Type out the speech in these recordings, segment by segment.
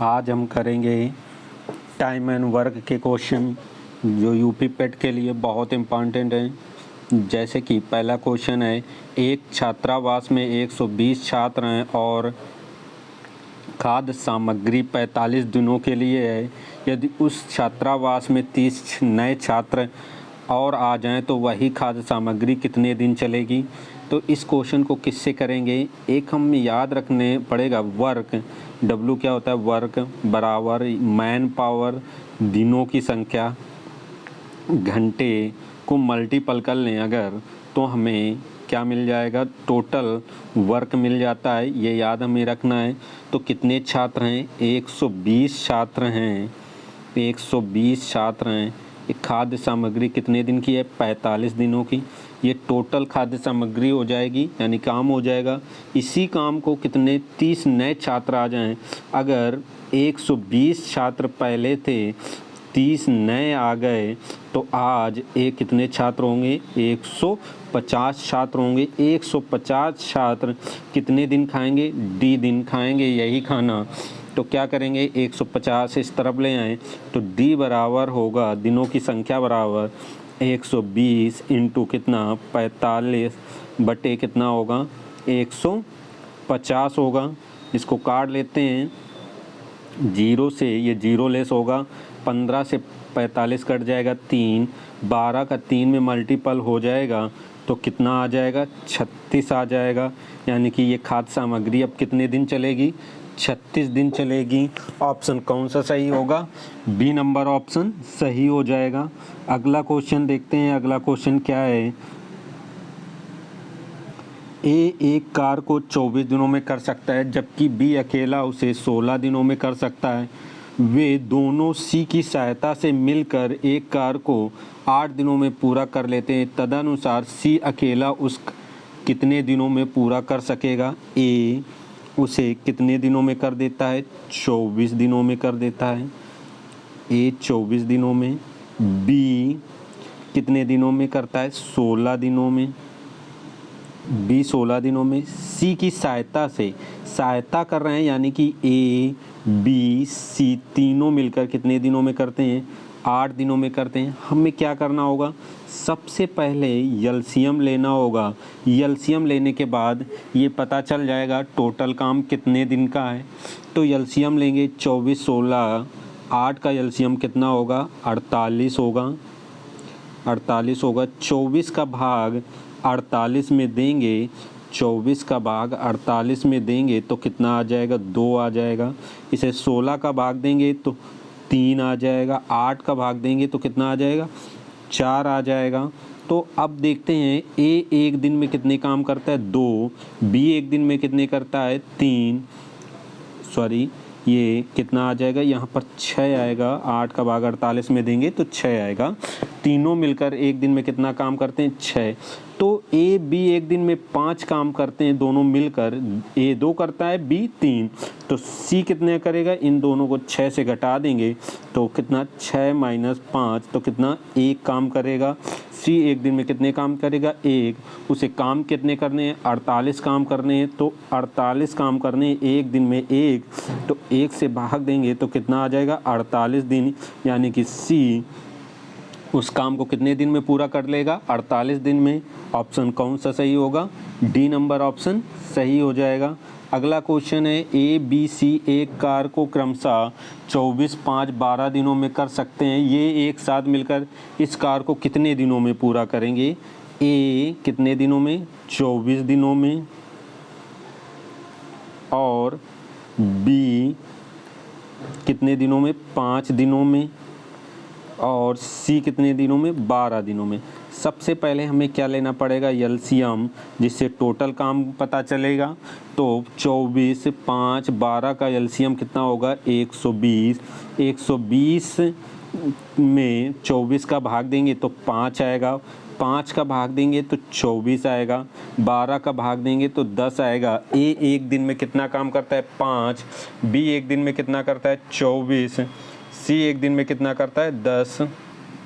आज हम करेंगे टाइम एंड वर्क के क्वेश्चन जो यूपी पेट के लिए बहुत इम्पॉर्टेंट हैं। जैसे कि पहला क्वेश्चन है, एक छात्रावास में 120 छात्र हैं और खाद्य सामग्री 45 दिनों के लिए है। यदि उस छात्रावास में 30 नए छात्र और आ जाएं तो वही खाद्य सामग्री कितने दिन चलेगी। तो इस क्वेश्चन को किससे करेंगे, एक हम याद रखने पड़ेगा वर्क, W क्या होता है, वर्क बराबर मैन पावर दिनों की संख्या घंटे को मल्टीपल कर लें अगर, तो हमें क्या मिल जाएगा, टोटल वर्क मिल जाता है। ये याद हमें रखना है। तो कितने छात्र हैं, 120 छात्र हैं, 120 छात्र हैं। एक खाद्य सामग्री कितने दिन की है, 45 दिनों की। ये टोटल खाद्य सामग्री हो जाएगी, यानी काम हो जाएगा। इसी काम को कितने 30 नए छात्र आ जाएं, अगर 120 छात्र पहले थे, 30 नए आ गए, तो आज कितने छात्र होंगे, 150 छात्र होंगे। 150 छात्र कितने दिन खाएंगे, D दिन खाएंगे यही खाना। तो क्या करेंगे, 150 इस तरफ ले आएँ तो D बराबर होगा, दिनों की संख्या बराबर 120 इंटू कितना, 45 बटे कितना होगा, 150 होगा। इसको काट लेते हैं, 0 से ये 0 लेस होगा, 15 से 45 कट जाएगा 3, 12 का 3 में मल्टीपल हो जाएगा तो कितना आ जाएगा, 36 आ जाएगा। यानी कि ये खाद्य सामग्री अब कितने दिन चलेगी, 36 दिन चलेगी। ऑप्शन कौन सा सही होगा, बी नंबर ऑप्शन सही हो जाएगा। अगला क्वेश्चन देखते हैं। अगला क्वेश्चन क्या है, ए एक कार को 24 दिनों में कर सकता है जबकि बी अकेला उसे 16 दिनों में कर सकता है। वे दोनों सी की सहायता से मिलकर एक कार को 8 दिनों में पूरा कर लेते हैं। तदनुसार सी अकेला उस कितने दिनों में पूरा कर सकेगा। ए उसे कितने दिनों में कर देता है, 24 दिनों में कर देता है, ए 24 दिनों में। बी कितने दिनों में करता है, 16 दिनों में, बी 16 दिनों में। सी की सहायता से, सहायता कर रहे हैं यानी कि ए बी सी तीनों मिलकर कितने दिनों में करते हैं, 8 दिनों में करते हैं। हमें क्या करना होगा, सबसे पहले एलसीएम लेना होगा। एलसीएम लेने के बाद ये पता चल जाएगा टोटल काम कितने दिन का है। तो एलसीएम लेंगे, 24 16 8 का एलसीएम कितना होगा, 48 होगा, 48 होगा। 24 का भाग 48 में देंगे, 24 का भाग 48 में देंगे तो कितना आ जाएगा, 2 आ जाएगा। इसे 16 का भाग देंगे तो 3 आ जाएगा, 8 का भाग देंगे तो कितना आ जाएगा, 4 आ जाएगा। तो अब देखते हैं ए एक दिन में कितने काम करता है, 2, बी एक दिन में कितने करता है, 3, सॉरी ये कितना आ जाएगा, यहाँ पर 6 आएगा, 8 का भाग 48 में देंगे तो 6 आएगा। तीनों मिलकर एक दिन में कितना काम करते हैं, 6। तो ए बी एक दिन में 5 काम करते हैं दोनों मिलकर, ए 2 करता है, बी 3। तो सी कितने करेगा, इन दोनों को 6 से घटा देंगे तो कितना, 6 माइनस 5 तो कितना, 1 काम करेगा। सी एक दिन में कितने काम करेगा, 1। उसे काम कितने करने हैं, 48 काम करने हैं। तो 48 काम करने हैं एक दिन में 1, तो 1 से भाग देंगे तो कितना आ जाएगा, 48 दिन। यानी कि सी उस काम को कितने दिन में पूरा कर लेगा, 48 दिन में। ऑप्शन कौन सा सही होगा, डी नंबर ऑप्शन सही हो जाएगा। अगला क्वेश्चन है, ए बी सी एक कार को क्रमशः 24 5 12 दिनों में कर सकते हैं। ये एक साथ मिलकर इस कार को कितने दिनों में पूरा करेंगे। ए कितने दिनों में, 24 दिनों में, और बी कितने दिनों में, 5 दिनों में, और सी कितने दिनों में, 12 दिनों में। सबसे पहले हमें क्या लेना पड़ेगा, एलसीएम, जिससे टोटल काम पता चलेगा। तो 24 5 12 का एलसीएम कितना होगा, 120। 120 में 24 का भाग देंगे तो 5 आएगा, 5 का भाग देंगे तो 24 आएगा, 12 का भाग देंगे तो 10 आएगा। ए एक दिन में कितना काम करता है, 5। बी एक दिन में कितना करता है, 24। सी एक दिन में कितना करता है, 10।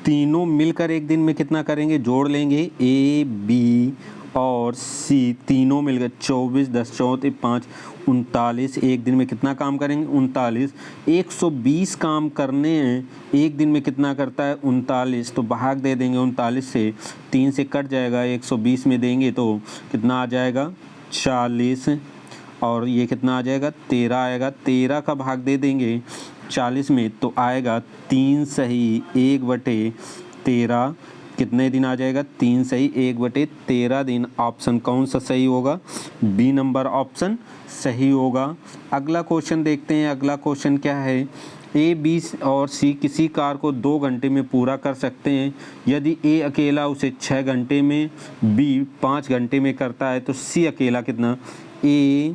तीनों मिलकर एक दिन में कितना करेंगे, जोड़ लेंगे, ए बी और सी तीनों मिलकर 24 10 34 5 39 एक दिन में कितना काम करेंगे 39, 120 काम करने हैं एक दिन में कितना करता है 39, तो भाग दे देंगे 39 से, 3 से कट जाएगा, 120 में देंगे तो कितना आ जाएगा 40, और ये कितना आ जाएगा 13 आएगा, 13 का भाग दे देंगे 40 में तो आएगा 3 सही 1/13, कितने दिन आ जाएगा 3 सही 1/13 दिन। ऑप्शन कौन सा सही होगा, बी नंबर ऑप्शन सही होगा। अगला क्वेश्चन देखते हैं। अगला क्वेश्चन क्या है, ए बी और सी किसी कार्य को 2 घंटे में पूरा कर सकते हैं। यदि ए अकेला उसे 6 घंटे में, बी 5 घंटे में करता है तो सी अकेला कितना, ए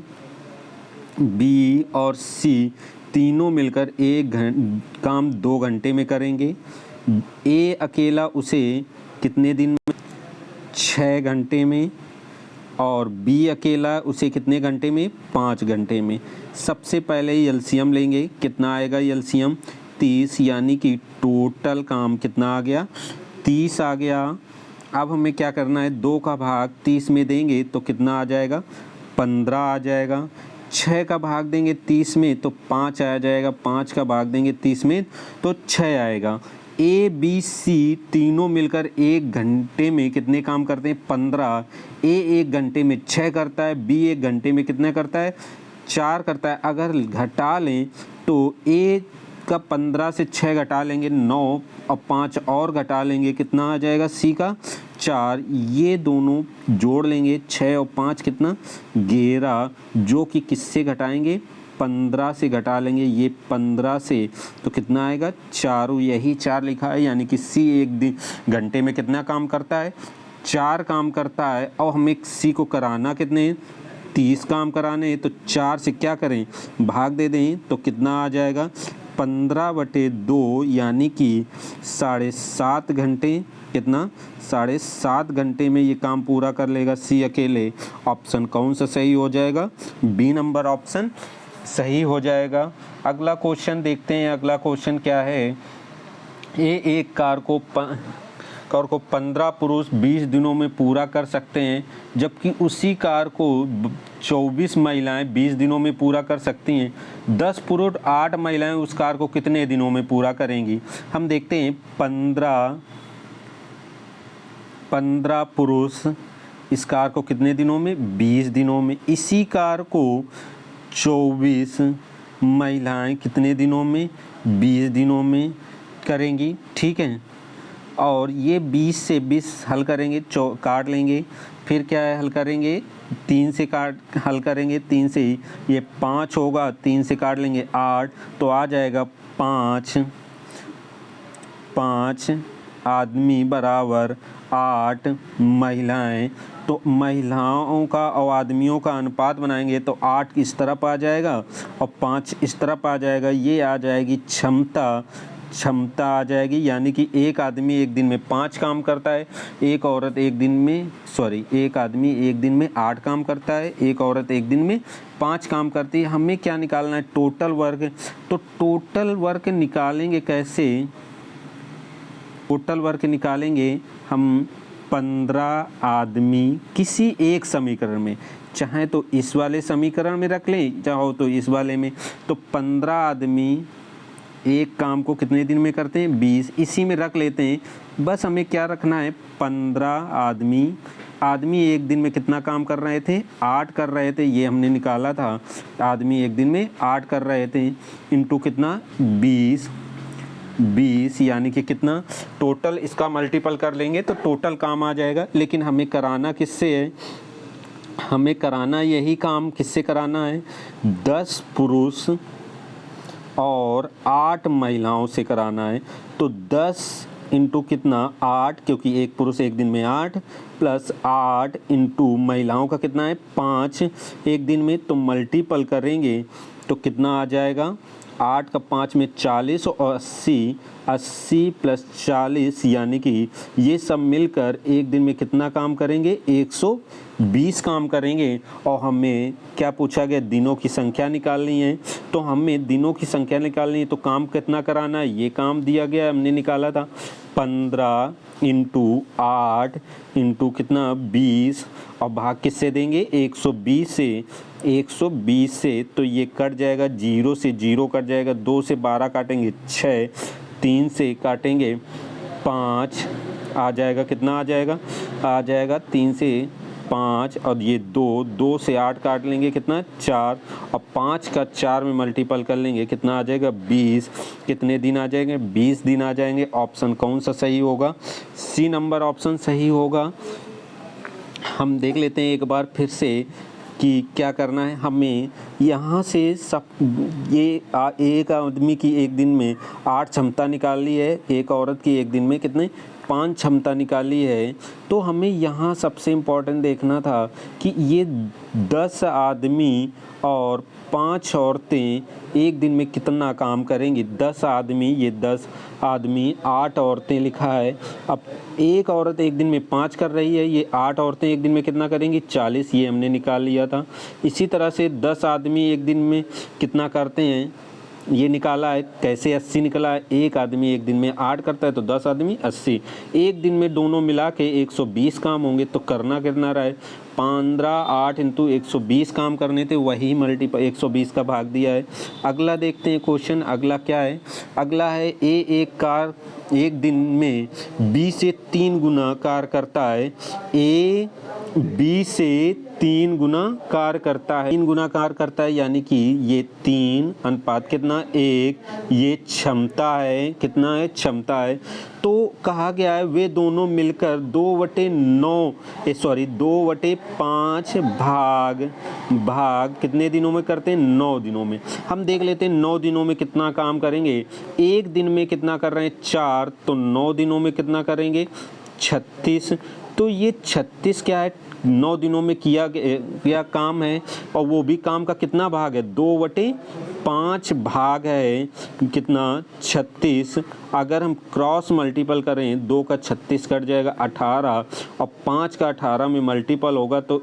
बी और सी तीनों मिलकर काम 2 घंटे में करेंगे। ए अकेला उसे कितने दिन में, 6 घंटे में, और बी अकेला उसे कितने घंटे में, 5 घंटे में। सबसे पहले एलसीएम लेंगे, कितना आएगा एलसीएम 30, यानी कि टोटल काम कितना आ गया 30 आ गया। अब हमें क्या करना है, 2 का भाग 30 में देंगे तो कितना आ जाएगा 15 आ जाएगा। 6 का भाग देंगे 30 में तो 5 आ जाएगा, 5 का भाग देंगे 30 में तो 6 आएगा। ए बी सी तीनों मिलकर 1 घंटे में कितने काम करते हैं 15। ए 1 घंटे में 6 करता है, बी 1 घंटे में कितना करता है 4 करता है। अगर घटा लें तो ए का 15 से 6 घटा लेंगे 9, और 5 और घटा लेंगे कितना आ जाएगा सी का 4। ये दोनों जोड़ लेंगे 6 और 5 कितना 11, जो कि किससे घटाएंगे 15 से घटा लेंगे, ये 15 से तो कितना आएगा 4, यही 4 लिखा है, यानी कि सी 1 घंटे में कितना काम करता है 4 काम करता है। और हमें सी को कराना कितने 30 काम कराने हैं, तो 4 से क्या करें भाग दे दें तो कितना आ जाएगा 15/2, यानी कि 7.5 घंटे, कितना 7.5 घंटे में ये काम पूरा कर लेगा सी अकेले। ऑप्शन कौन सा सही हो जाएगा, बी नंबर ऑप्शन सही हो जाएगा। अगला क्वेश्चन देखते हैं। अगला क्वेश्चन क्या है, एक कार को 15 पुरुष 20 दिनों में पूरा कर सकते हैं, जबकि उसी कार को 24 महिलाएं 20 दिनों में पूरा कर सकती हैं। 10 पुरुष 8 महिलाएं उस कार को कितने दिनों में पूरा करेंगी। हम देखते हैं 15 पुरुष इस कार को कितने दिनों में 20 दिनों में, इसी कार को 24 महिलाएं कितने दिनों में 20 दिनों में करेंगी, ठीक है। और ये 20 से 20 हल करेंगे, काट लेंगे, फिर क्या है हल करेंगे 3 से हल करेंगे, 3 से ही ये 5 होगा, 3 से काट लेंगे 8, तो आ जाएगा 5 आदमी बराबर 8 महिलाएं। तो महिलाओं का और आदमियों का अनुपात बनाएंगे तो 8 इस तरफ आ जाएगा और 5 इस तरफ आ जाएगा। ये आ जाएगी क्षमता आ जाएगी, यानी कि एक आदमी एक दिन में 5 काम करता है, एक आदमी एक दिन में 8 काम करता है, एक औरत एक दिन में 5 काम करती है। हमें क्या निकालना है टोटल वर्क। तो टोटल वर्क निकालेंगे कैसे, टोटल वर्क निकालेंगे हम 15 आदमी किसी एक समीकरण में, चाहे तो इस वाले समीकरण में रख लें, चाहो तो इस वाले में। तो 15 आदमी एक काम को कितने दिन में करते हैं 20, इसी में रख लेते हैं। बस हमें क्या रखना है 15 आदमी एक दिन में कितना काम कर रहे थे 8 कर रहे थे, ये हमने निकाला था। आदमी एक दिन में 8 कर रहे थे, इंटू कितना 20, यानी कि कितना टोटल, इसका मल्टीपल कर लेंगे तो टोटल काम आ जाएगा। लेकिन हमें कराना किससे है, हमें कराना यही काम किससे कराना है 10 पुरुष और 8 महिलाओं से कराना है। तो 10 इंटू कितना 8, क्योंकि एक पुरुष एक दिन में 8, प्लस 8 इंटू महिलाओं का कितना है 5 एक दिन में, तो मल्टीपल करेंगे तो कितना आ जाएगा 8 का 5 में 40 और 80 प्लस 40, यानी कि ये सब मिलकर एक दिन में कितना काम करेंगे 120 काम करेंगे। और हमें क्या पूछा गया दिनों की संख्या निकालनी है, तो हमें दिनों की संख्या निकालनी है। तो काम कितना कराना है, ये काम दिया गया हमने निकाला था 15 इंटू 8 इंटू कितना 20, और भाग किससे देंगे 120 से। 120 से, तो ये कट जाएगा, 0 से 0 कट जाएगा, 2 से 12 काटेंगे 6, 3 से काटेंगे 5, आ जाएगा कितना आ जाएगा 3 से 5, और ये 2 से 8 काट लेंगे कितना 4, और 5 का 4 में मल्टीपल कर लेंगे कितना आ जाएगा 20। कितने दिन आ जाएंगे 20 दिन आ जाएंगे। ऑप्शन कौन सा सही होगा? सी नंबर ऑप्शन सही होगा। हम देख लेते हैं एक बार फिर से कि क्या करना है हमें। यहाँ से सब एक आदमी की एक दिन में 8 क्षमता निकाली है, एक औरत की एक दिन में कितने 5 क्षमता निकाली है। तो हमें यहाँ सबसे इम्पोर्टेंट देखना था कि ये 10 आदमी और 5 औरतें एक दिन में कितना काम करेंगी। 10 आदमी, ये 10 आदमी, 8 औरतें लिखा है। अब एक औरत एक दिन में 5 कर रही है, ये 8 औरतें एक दिन में कितना करेंगी 40, ये हमने निकाल लिया था। इसी तरह से 10 आदमी एक दिन में कितना करते हैं ये निकाला है। कैसे 80 निकला है? एक आदमी एक दिन में 8 करता है तो 10 आदमी 80, एक दिन में दोनों मिला के 120 काम होंगे। तो करना कितना रहा है 15 8 इंटू 120 काम करने थे, वही मल्टीपल 120 का भाग दिया है। अगला देखते हैं क्वेश्चन। अगला क्या है? अगला है एक कार एक दिन में बी से 3 गुना कार्य करता है। ए बी से 3 गुना कार्य करता है, 3 गुना कार्य करता है, यानी कि ये 3 अनुपात कितना 1, ये क्षमता है, कितना है क्षमता है। तो कहा गया है वे दोनों मिलकर 2/5 भाग कितने दिनों में करते हैं 9 दिनों में। हम देख लेते हैं 9 दिनों में कितना काम करेंगे। एक दिन में कितना कर रहे हैं 4, तो 9 दिनों में कितना करेंगे 36। तो ये 36 क्या है 9 दिनों में किया काम है, और वो भी काम का कितना भाग है 2/5 भाग है कितना 36। अगर हम क्रॉस मल्टीपल करें 2 का 36 कट जाएगा 18, और 5 का 18 में मल्टीपल होगा तो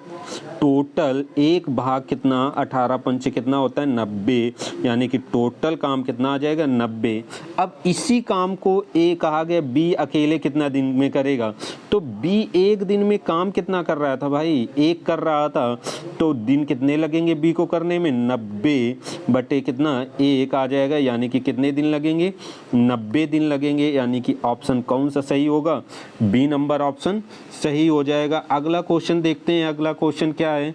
टोटल एक भाग कितना 18 पंचे कितना होता है 90, यानी कि टोटल काम कितना आ जाएगा 90। अब इसी काम को ए कहा गया बी अकेले कितना दिन में करेगा। तो बी एक दिन में काम कितना कर रहा था भाई, एक कर रहा था, तो दिन कितने लगेंगे बी को करने में 90 बटे कितना 1 आ जाएगा, यानी कि कितने दिन लगेंगे 90 दिन लगेंगे। यानी कि ऑप्शन कौन सा सही होगा? बी नंबर ऑप्शन सही हो जाएगा। अगला क्वेश्चन देखते हैं। अगला क्वेश्चन क्या है?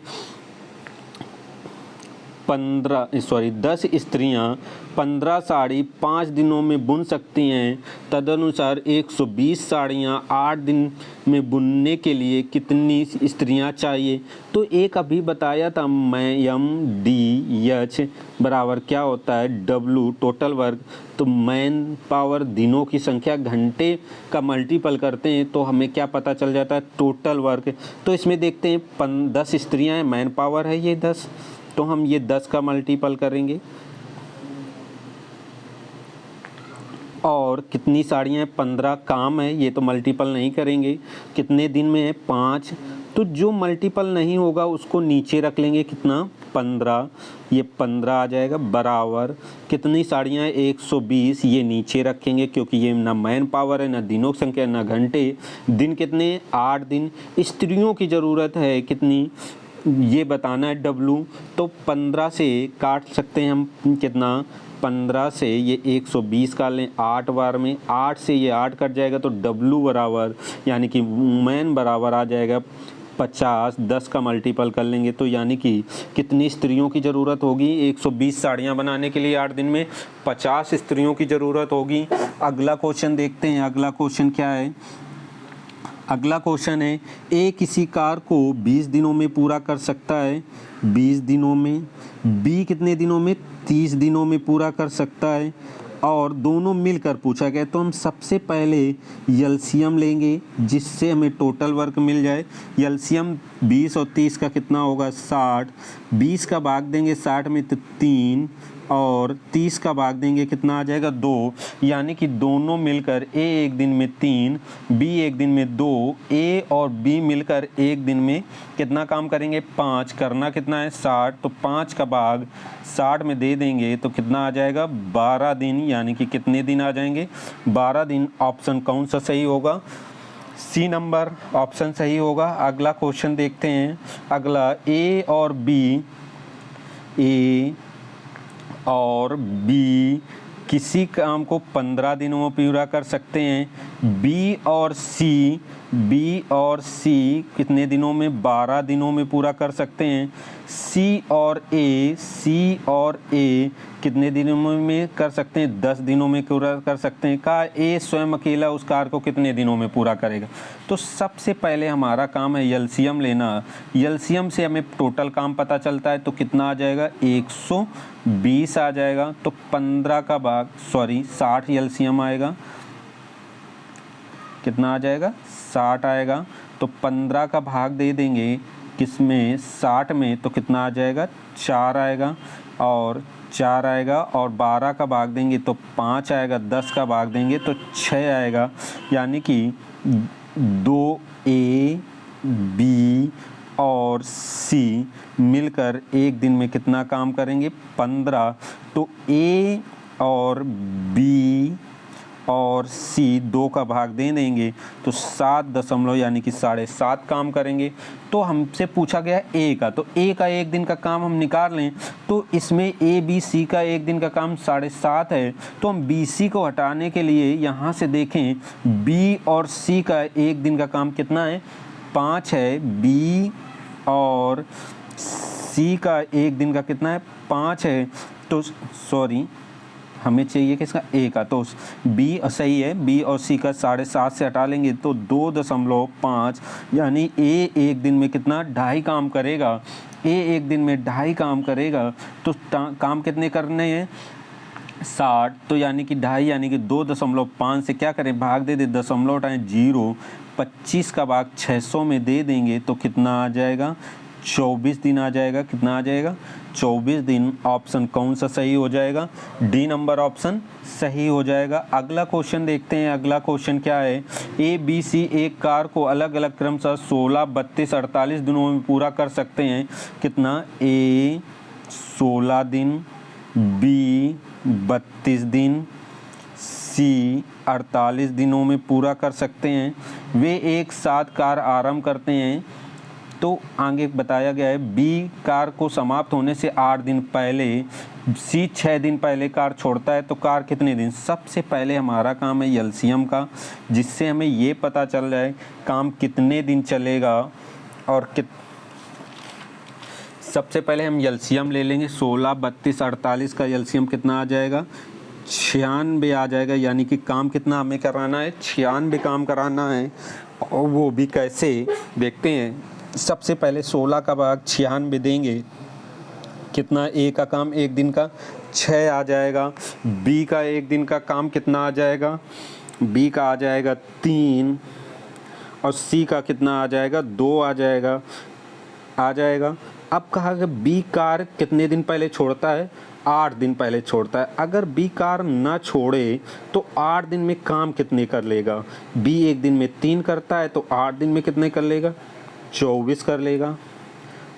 10 स्त्रियां 15 साड़ी 5 दिनों में बुन सकती हैं। तदनुसार 120 साड़ियाँ 8 दिन में बुनने के लिए कितनी स्त्रियां चाहिए? तो एक अभी बताया था मैं MDH बराबर क्या होता है W टोटल वर्क। तो मैन पावर दिनों की संख्या घंटे का मल्टीपल करते हैं तो हमें क्या पता चल जाता है टोटल वर्क। तो इसमें देखते हैं 10 स्त्रियां हैं, मैन पावर है ये 10, तो हम ये 10 का मल्टीपल करेंगे। और कितनी साड़ियाँ हैं 15, काम है ये तो मल्टीपल नहीं करेंगे। कितने दिन में है 5, तो जो मल्टीपल नहीं होगा उसको नीचे रख लेंगे कितना 15, ये 15 आ जाएगा बराबर कितनी साड़ियाँ हैं 120, ये नीचे रखेंगे क्योंकि ये ना मैन पावर है ना दिनों की संख्या ना घंटे। दिन कितने 8 दिन। स्त्रियों की ज़रूरत है कितनी ये बताना है W, तो 15 से काट सकते हैं हम कितना 15 से ये 120 का लें 8 बार में, 8 से ये 8 कट जाएगा तो W बराबर यानी कि मैन बराबर आ जाएगा 50, 10 का मल्टीपल कर लेंगे तो यानी कि कितनी स्त्रियों की ज़रूरत होगी 120 साड़ियाँ बनाने के लिए 8 दिन में 50 स्त्रियों की ज़रूरत होगी। अगला क्वेश्चन देखते हैं। अगला क्वेश्चन क्या है? अगला क्वेश्चन है ए किसी कार को 20 दिनों में पूरा कर सकता है 20 दिनों में, बी कितने दिनों में 30 दिनों में पूरा कर सकता है, और दोनों मिलकर पूछा गया। तो हम सबसे पहले एलसीएम लेंगे जिससे हमें टोटल वर्क मिल जाए। एलसीएम 20 और 30 का कितना होगा 60, 20 का भाग देंगे 60 में तो 3, और 30 का भाग देंगे कितना आ जाएगा 2, यानी कि दोनों मिलकर ए एक दिन में 3, बी एक दिन में 2, ए और बी मिलकर एक दिन में कितना काम करेंगे 5। करना कितना है 60, तो 5 का भाग 60 में दे देंगे तो कितना आ जाएगा 12 दिन, यानी कि कितने दिन आ जाएंगे 12 दिन। ऑप्शन कौन सा सही होगा? सी नंबर ऑप्शन सही होगा। अगला क्वेश्चन देखते हैं। अगला ए और बी ए और बी किसी काम को 15 दिनों में पूरा कर सकते हैं। बी और सी कितने दिनों में? 12 दिनों में पूरा कर सकते हैं। सी और ए कितने दिनों में कर सकते हैं? 10 दिनों में पूरा कर सकते हैं। कहा ए स्वयं अकेला उस कार्य को कितने दिनों में पूरा करेगा? तो सबसे पहले हमारा काम है एलसीएम लेना। एलसीएम से हमें टोटल काम पता चलता है, तो कितना आ जाएगा? 120 आ जाएगा। तो 15 का भाग 60 एलसीएम आएगा। कितना आ जाएगा? 60 आएगा। तो 15 का भाग दे देंगे किसमें? 60 में। तो कितना आ जाएगा? 4 आएगा और 4 आएगा। और 12 का भाग देंगे तो 5 आएगा। 10 का भाग देंगे तो 6 आएगा। यानी कि 2 ए बी और सी मिलकर एक दिन में कितना काम करेंगे? 15। तो ए और बी और सी 2 का भाग दे देंगे तो 7 यानी कि 7.5 काम करेंगे। तो हमसे पूछा गया ए का, तो ए का एक दिन का काम हम निकाल लें। तो इसमें ए बी सी का एक दिन का काम 7.5 है। तो हम बी सी को हटाने के लिए यहाँ से देखें, बी और सी का एक दिन का काम कितना है? 5 है। बी और सी का एक दिन का कितना है? 5 है। तो हमें चाहिए किसका? ए का। तो बी सही है, बी और सी का 7.5 से हटा लेंगे तो 2.5, यानी ए एक दिन में कितना? 2.5 काम करेगा। ए एक दिन में 2.5 काम करेगा। तो काम कितने करने हैं? 60। तो यानी कि 2.5 यानी कि 2.5 से क्या करें? भाग दे दे, दशमलव हटाएं 0। 25 का भाग 600 में दे देंगे तो कितना आ जाएगा? 24 दिन आ जाएगा। कितना आ जाएगा? 24 दिन। ऑप्शन कौन सा सही हो जाएगा? डी नंबर ऑप्शन सही हो जाएगा। अगला क्वेश्चन देखते हैं। अगला क्वेश्चन क्या है? ए बी सी एक कार को अलग अलग क्रमशः 16, 32, 48 दिनों में पूरा कर सकते हैं। कितना? ए 16 दिन, बी 32 दिन, सी 48 दिनों में पूरा कर सकते हैं। वे एक साथ कार आरंभ करते हैं। तो आगे बताया गया है बी कार को समाप्त होने से 8 दिन पहले, सी 6 दिन पहले कार छोड़ता है। तो कार कितने दिन? सबसे पहले हमारा काम है एलसीएम का, जिससे हमें ये पता चल जाए काम कितने दिन चलेगा। और सबसे पहले हम एलसीएम ले लेंगे। 16, 32, 48 का एलसीएम कितना आ जाएगा? 96 आ जाएगा। यानी कि काम कितना हमें कराना है? 96 काम कराना है। और वो भी कैसे देखते हैं। सबसे पहले 16 का भाग 96 देंगे। कितना? ए का काम एक दिन का 6 आ जाएगा। बी का एक दिन का काम कितना आ जाएगा? बी का आ जाएगा 3। और सी का कितना आ जाएगा? 2 आ जाएगा। अब कहा कि बी कार कितने दिन पहले छोड़ता है? 8 दिन पहले छोड़ता है। अगर बी कार ना छोड़े तो 8 दिन में काम कितने कर लेगा? बी एक दिन में 3 करता है तो 8 दिन में कितने कर लेगा? 24 कर लेगा।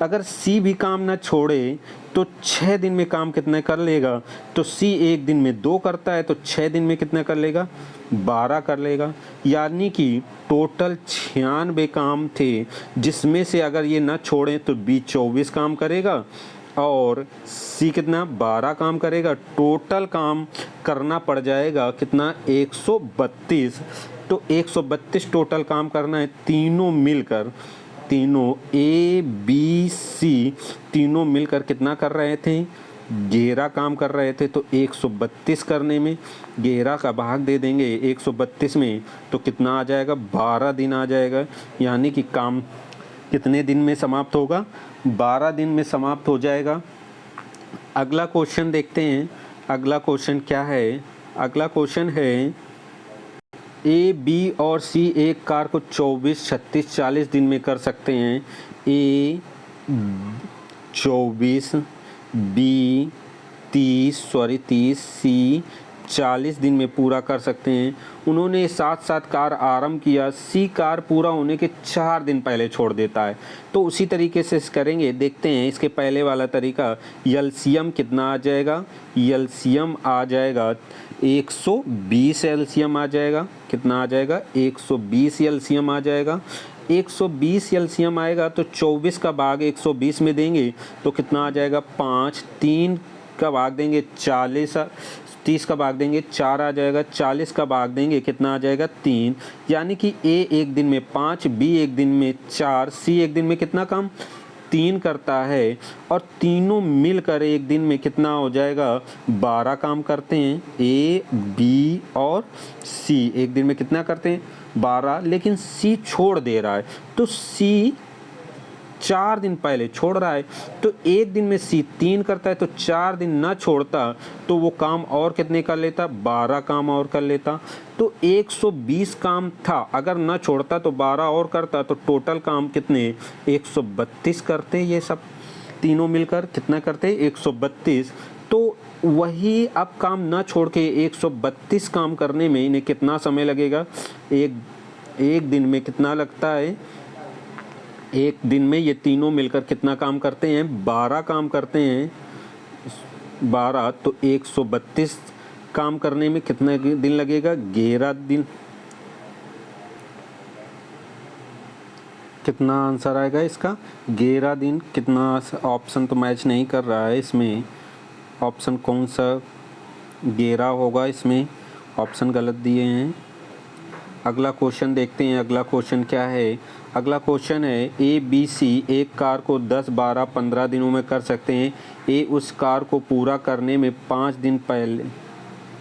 अगर सी भी काम ना छोड़े तो 6 दिन में काम कितने कर लेगा? तो सी एक दिन में 2 करता है तो 6 दिन में कितना कर लेगा? 12 कर लेगा। यानी कि टोटल 96 काम थे, जिसमें से अगर ये ना छोड़ें तो बी 24 काम करेगा और सी कितना? 12 काम करेगा। टोटल काम करना पड़ जाएगा कितना? 132। तो 132 टोटल काम करना है तीनों मिलकर। तीनों ए बी सी तीनों मिलकर कितना कर रहे थे? 11 काम कर रहे थे। तो 132 करने में 11 का भाग दे देंगे 132 में तो कितना आ जाएगा? 12 दिन आ जाएगा। यानी कि काम कितने दिन में समाप्त होगा? 12 दिन में समाप्त हो जाएगा। अगला क्वेश्चन देखते हैं। अगला क्वेश्चन क्या है? अगला क्वेश्चन है ए बी और सी एक कार को 24, 36, 40 दिन में कर सकते हैं। ए 24, बी 30, सी 40 दिन में पूरा कर सकते हैं। उन्होंने साथ साथ कार आरंभ किया। सी कार पूरा होने के 4 दिन पहले छोड़ देता है। तो उसी तरीके से करेंगे। देखते हैं इसके पहले वाला तरीका। एलसीएम कितना आ जाएगा? एलसीएम आ जाएगा 120 एलसीएम आ जाएगा। कितना आ जाएगा? 120 एलसीएम आ जाएगा। 120 एलसीएम आएगा तो 24 का भाग 120 में देंगे तो कितना आ जाएगा 5, 3 का भाग देंगे 40, 30 का भाग देंगे 4 आ जाएगा, 40 का भाग देंगे कितना आ जाएगा 3। यानी कि ए एक दिन में 5, बी एक दिन में 4, सी एक दिन में कितना काम 3 करता है, और तीनों मिलकर एक दिन में कितना हो जाएगा 12 काम करते हैं। ए, बी और सी एक दिन में कितना करते हैं 12, लेकिन सी छोड़ दे रहा है तो सी 4 दिन पहले छोड़ रहा है, तो एक दिन में सी 3 करता है तो 4 दिन ना छोड़ता तो वो काम और कितने कर लेता 12 काम और कर लेता। तो 120 काम था, अगर ना छोड़ता तो 12 और करता, तो टोटल काम कितने 132 करते। ये सब तीनों मिलकर कितना करते 132। तो वही अब काम ना छोड़ के 132 काम करने में इन्हें कितना समय लगेगा, एक दिन में कितना लगता है, एक दिन में ये तीनों मिलकर कितना काम करते हैं 12 काम करते हैं। 12 तो 132 काम करने में कितने दिन लगेगा 11 दिन। कितना आंसर आएगा इसका 11 दिन। कितना ऑप्शन तो मैच नहीं कर रहा है इसमें, ऑप्शन कौन सा 11 होगा, इसमें ऑप्शन गलत दिए हैं। अगला क्वेश्चन देखते हैं। अगला क्वेश्चन क्या है, अगला क्वेश्चन है ए बी सी एक कार को 10, 12, 15 दिनों में कर सकते हैं। ए उस कार को पूरा करने में 5 दिन पहले,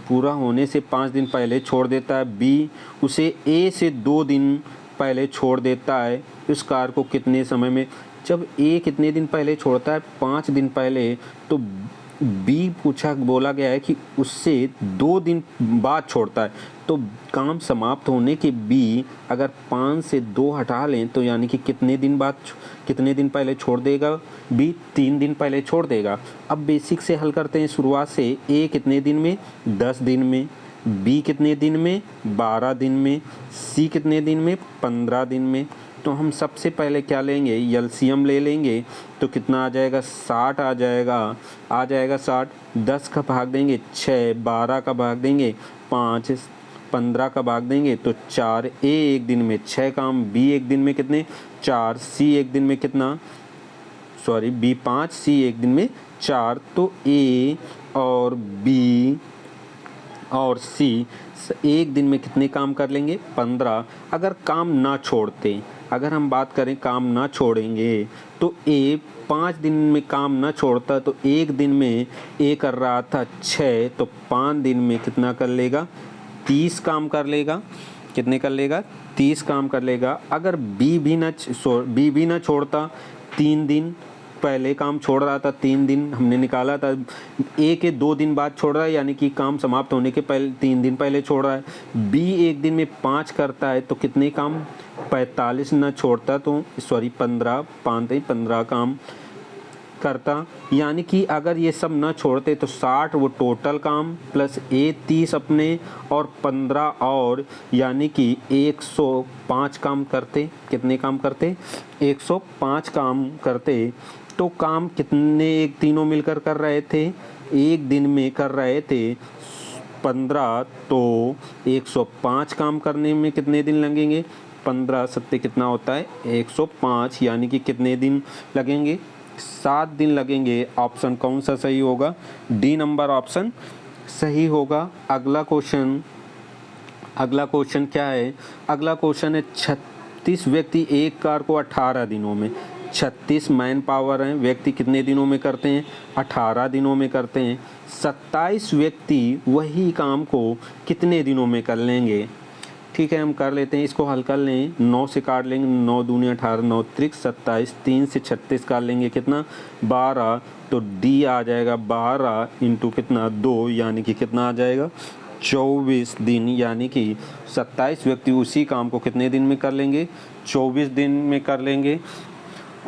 पूरा होने से 5 दिन पहले छोड़ देता है। बी उसे ए से 2 दिन पहले छोड़ देता है। उस कार को कितने समय में, जब ए कितने दिन पहले छोड़ता है 5 दिन पहले, तो बी बोला गया है कि उससे 2 दिन बाद छोड़ता है, तो काम समाप्त होने के बी अगर 5 से 2 हटा लें तो यानी कि कितने दिन पहले छोड़ देगा बी 3 दिन पहले छोड़ देगा। अब बेसिक से हल करते हैं शुरुआत से। ए कितने दिन में 10 दिन में, बी कितने दिन में 12 दिन में, सी कितने दिन में 15 दिन में। तो हम सबसे पहले क्या लेंगे एलसीएम ले लेंगे, तो कितना आ जाएगा 60 आ जाएगा 60। 10 का भाग देंगे 6, 12 का भाग देंगे 5, 15 का भाग देंगे तो 4। ए एक दिन में 6 काम, बी एक दिन में कितने 4, सी एक दिन में कितना, सॉरी बी 5, सी एक दिन में 4। तो ए और बी और सी एक दिन में कितने काम कर लेंगे 15। अगर काम ना छोड़ते, अगर हम बात करें काम ना छोड़ेंगे तो ए 5 दिन में काम ना छोड़ता तो एक दिन में ए कर रहा था 6, तो 5 दिन में कितना कर लेगा 30 काम कर लेगा। कितने कर लेगा 30 काम कर लेगा। अगर बी भी ना छोड़ता, 3 दिन पहले काम छोड़ रहा था, 3 दिन हमने निकाला था, ए के 2 दिन बाद छोड़ रहा है यानी कि काम समाप्त होने के पहले 3 दिन पहले छोड़ रहा है। बी एक दिन में 5 करता है तो कितने काम 45 ना छोड़ता तो 15 काम करता। यानी कि अगर ये सब ना छोड़ते तो 60 वो टोटल काम प्लस ए 30 अपने और 15 और, यानी कि 105 काम करते। कितने काम करते 105 काम करते। तो काम कितने एक तीनों मिलकर कर रहे थे, एक दिन में कर रहे थे 15, तो 105 काम करने में कितने दिन लगेंगे 15 सत्ते कितना होता है 105, यानी कि कितने दिन लगेंगे 7 दिन लगेंगे। ऑप्शन कौन सा सही होगा, डी नंबर ऑप्शन सही होगा। अगला क्वेश्चन क्या है, अगला क्वेश्चन है 36 व्यक्ति एक कार को 18 दिनों में, 36 मैन पावर हैं, व्यक्ति कितने दिनों में करते हैं 18 दिनों में करते हैं। 27 व्यक्ति वही काम को कितने दिनों में कर लेंगे। ठीक है हम कर लेते हैं, इसको हल कर लें। 9 से काट लेंगे, 9 दूनी 18, 9 त्रिक 27, 3 से 36 काट लेंगे कितना 12, तो डी आ जाएगा 12 इंटू कितना 2, यानी कि कितना आ जाएगा 24 दिन। यानी कि 27 व्यक्ति उसी काम को कितने दिन में कर लेंगे 24 दिन में कर लेंगे।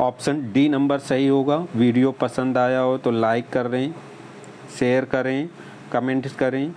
ऑप्शन डी नंबर सही होगा। वीडियो पसंद आया हो तो लाइक करें, शेयर करें, कमेंट करें।